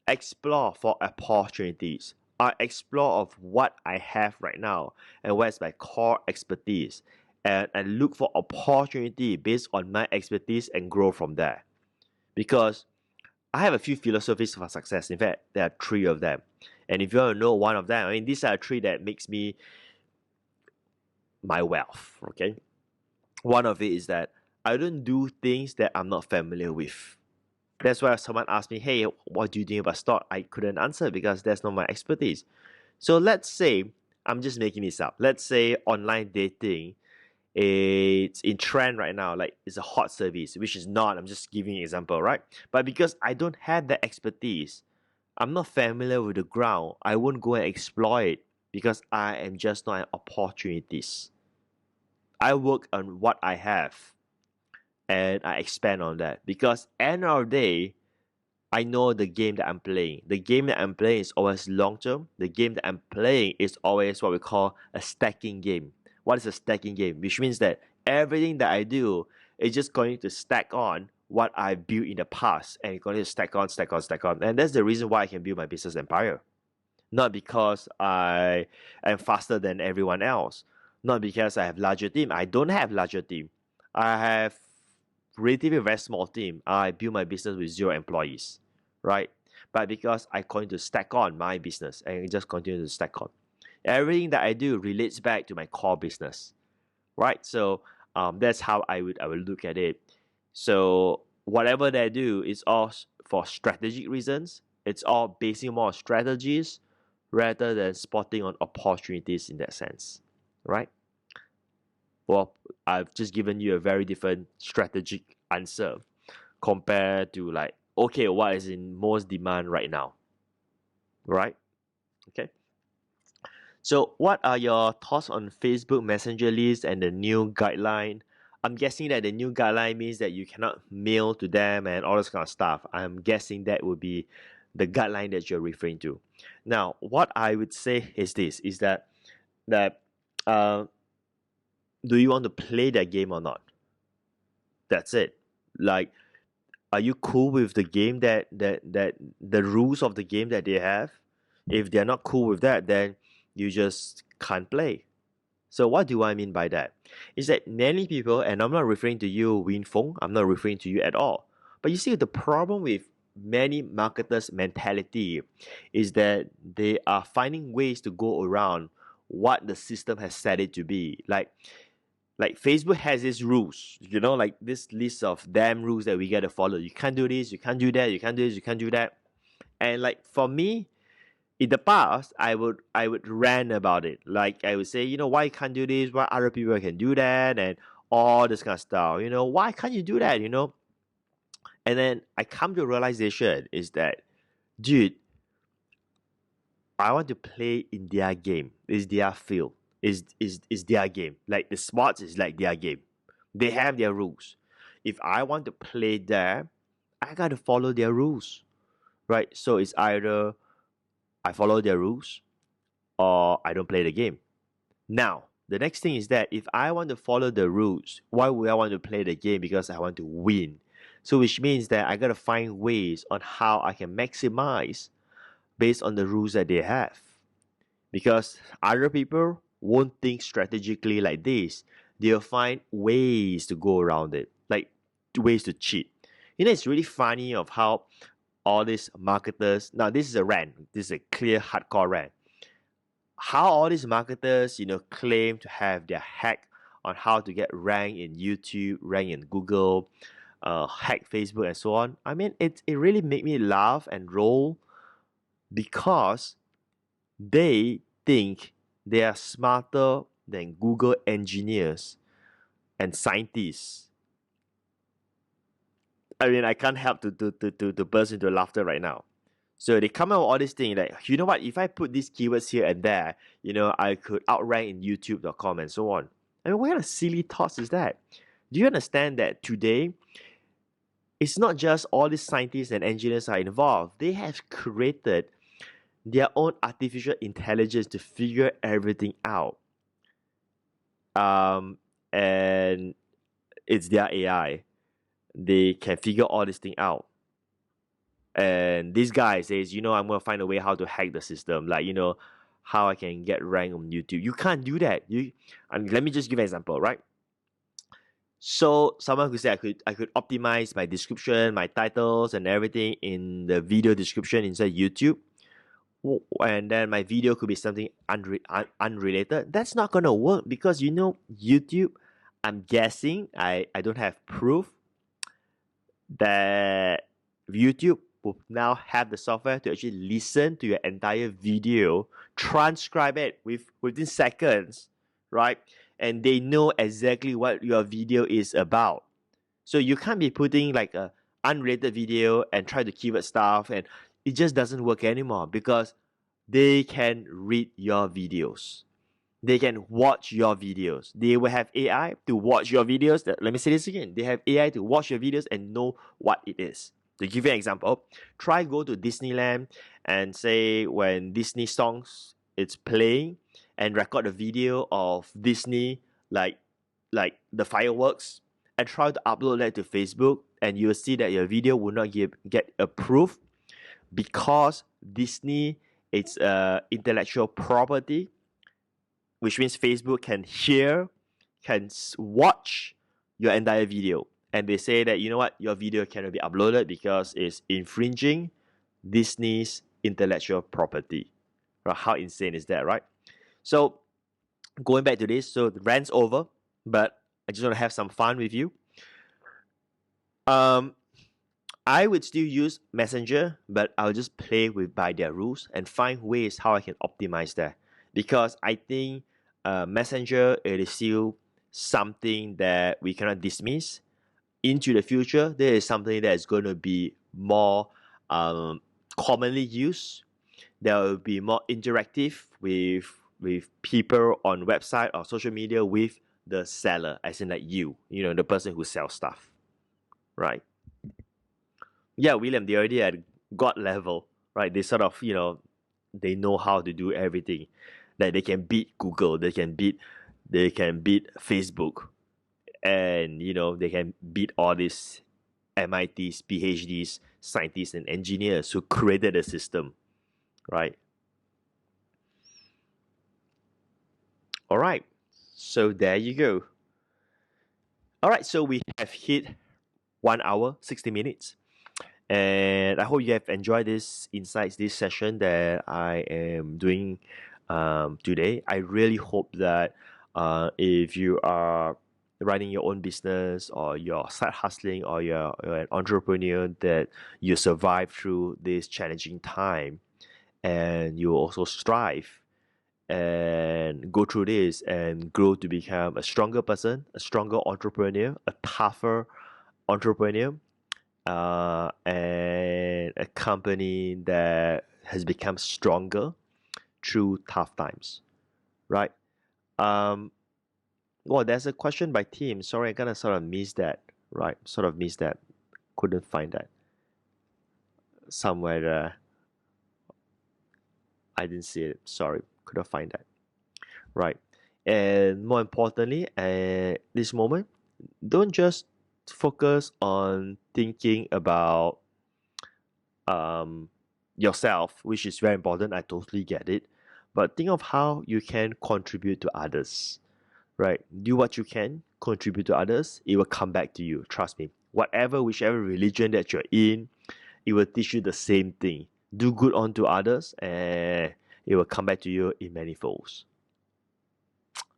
explore for opportunities. I explore of what I have right now and where's my core expertise. And I look for opportunity based on my expertise and grow from there. Because I have a few philosophies for success. In fact, there are three of them. And if you want to know one of them, I mean, these are three that makes me my wealth. Okay. One of it is that I don't do things that I'm not familiar with. That's why if someone asked me, hey, what do you think about stock? I couldn't answer because that's not my expertise. So let's say, I'm just making this up. Let's say online dating, it's in trend right now, like it's a hot service, which is not. I'm just giving an example, right? But because I don't have the expertise, I'm not familiar with the ground, I won't go and explore it because I am just not an opportunist. I work on what I have and I expand on that because end of the day, I know the game that I'm playing. The game that I'm playing is always long term. The game that I'm playing is always what we call a stacking game. What is a stacking game? Which means that everything that I do is just going to stack on what I built in the past and it's going to stack on, stack on, stack on. And that's the reason why I can build my business empire. Not because I am faster than everyone else. Not because I have larger team. I don't have larger team. I have relatively very small team. I build my business with 0 employees, right? But because I continue to stack on my business and just continue to stack on. Everything that I do relates back to my core business, right? So that's how I would look at it. So whatever that I do is all for strategic reasons. It's all basing more on strategies rather than spotting on opportunities in that sense, right? Well, I've just given you a very different strategic answer compared to like, okay, what is in most demand right now, right? Okay. So, what are your thoughts on Facebook Messenger list and the new guideline? I'm guessing that the new guideline means that you cannot mail to them and all this kind of stuff. I'm guessing that would be the guideline that you're referring to. Now, what I would say is this: is that uh, do you want to play that game or not? That's it. Like, are you cool with the game that the rules of the game that they have? If they're not cool with that, then you just can't play. So what do I mean by that? Is that many people, and I'm not referring to you, Win Fong, I'm not referring to you at all. But you see, the problem with many marketers' mentality is that they are finding ways to go around what the system has set it to be. Like Like Facebook has its rules, like this list of damn rules that we gotta follow. You can't do this, you can't do that, you can't do this, you can't do that. And like for me, in the past, I would rant about it. Like I would say, why you can't do this, why other people can do that, and all this kind of stuff. Why can't you do that? And then I come to a realization is that, dude, I want to play in their game. It's their field. Is their game. Like the sports is like their game. They have their rules. If I want to play there, I gotta follow their rules. Right? So it's either I follow their rules or I don't play the game. Now, the next thing is that if I want to follow the rules, why would I want to play the game? Because I want to win. So which means that I gotta find ways on how I can maximize based on the rules that they have. Because other people won't think strategically like this. They'll find ways to go around it, like ways to cheat. It's really funny of how all these marketers, now this is a rant, this is a clear hardcore rant. How all these marketers, claim to have their hack on how to get ranked in YouTube, rank in Google, hack Facebook, and so on. I mean, it really made me laugh and roll because they think they are smarter than Google engineers and scientists. I mean, I can't help to burst into laughter right now. So they come out with all these things like, you know what, if I put these keywords here and there, I could outrank in YouTube.com and so on. I mean, what kind of silly thoughts is that? Do you understand that today, it's not just all these scientists and engineers are involved. They have created their own artificial intelligence to figure everything out. And it's their AI. They can figure all this thing out. And this guy says, I'm gonna find a way how to hack the system, like how I can get ranked on YouTube. You can't do that. And let me just give an example, right? So someone could say I could optimize my description, my titles, and everything in the video description inside YouTube, and then my video could be something unrelated. That's not gonna work because YouTube. I'm guessing I don't have proof that YouTube will now have the software to actually listen to your entire video, transcribe it within seconds, right? And they know exactly what your video is about. So you can't be putting like a unrelated video and try to keyword stuff, and it just doesn't work anymore because they can read your videos. They can watch your videos. They will have AI to watch your videos. Let me say this again. They have AI to watch your videos and know what it is. To give you an example, try go to Disneyland and say when Disney songs it's playing and record a video of Disney like the fireworks and try to upload that to Facebook, and you will see that your video will not get approved because Disney it's intellectual property, which means Facebook can watch your entire video. And they say that, your video cannot be uploaded because it's infringing Disney's intellectual property. Right? How insane is that, right? So, going back to this, so the rant's over, but I just want to have some fun with you. I would still use Messenger, but I'll just play by their rules and find ways how I can optimize that. Because I think Messenger, it is still something that we cannot dismiss. Into the future, there is something that is going to be more commonly used. There will be more interactive with people on website or social media with the seller, as in like the person who sells stuff, right? Yeah, William, they're already at God level, right? They sort of, they know how to do everything. That they can beat Google, they can beat Facebook, and they can beat all these MITs, PhDs, scientists, and engineers who created the system, right? All right, so there you go. All right, so we have hit 1 hour, 60 minutes. And I hope you have enjoyed this insights, this session that I am doing today. I really hope that if you are running your own business, or you're side hustling, or you're an entrepreneur, that you survive through this challenging time, and you also strive and go through this and grow to become a stronger person, a stronger entrepreneur, a tougher entrepreneur, and a company that has become stronger through tough times, right? Um, well, there's a question by Tim. Sorry, I kind of sort of missed that, right? Sort of missed that. Couldn't find that somewhere. I didn't see it. Sorry, couldn't find that. Right. And more importantly, at this moment, don't just focus on thinking about um, yourself, which is very important. I totally get it. But think of how you can contribute to others, right? Do what you can, contribute to others. It will come back to you. Trust me. Whichever religion that you're in, it will teach you the same thing. Do good unto others, and it will come back to you in many folds.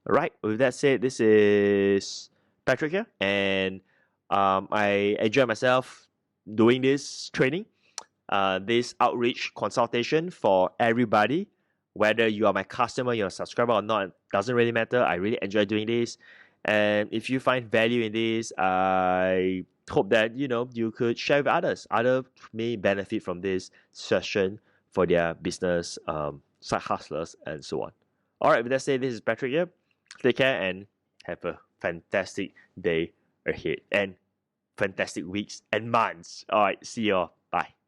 All right. With that said, this is Patrick here, and I enjoy myself doing this training, this outreach consultation for everybody. Whether you are my customer, you're a subscriber or not, doesn't really matter. I really enjoy doing this, and if you find value in this, I hope that you could share with others. Others may benefit from this session for their business, side hustlers, and so on. All right. With that said, this is Patrick here. Take care and have a fantastic day ahead and fantastic weeks and months. All right, see you all. Bye.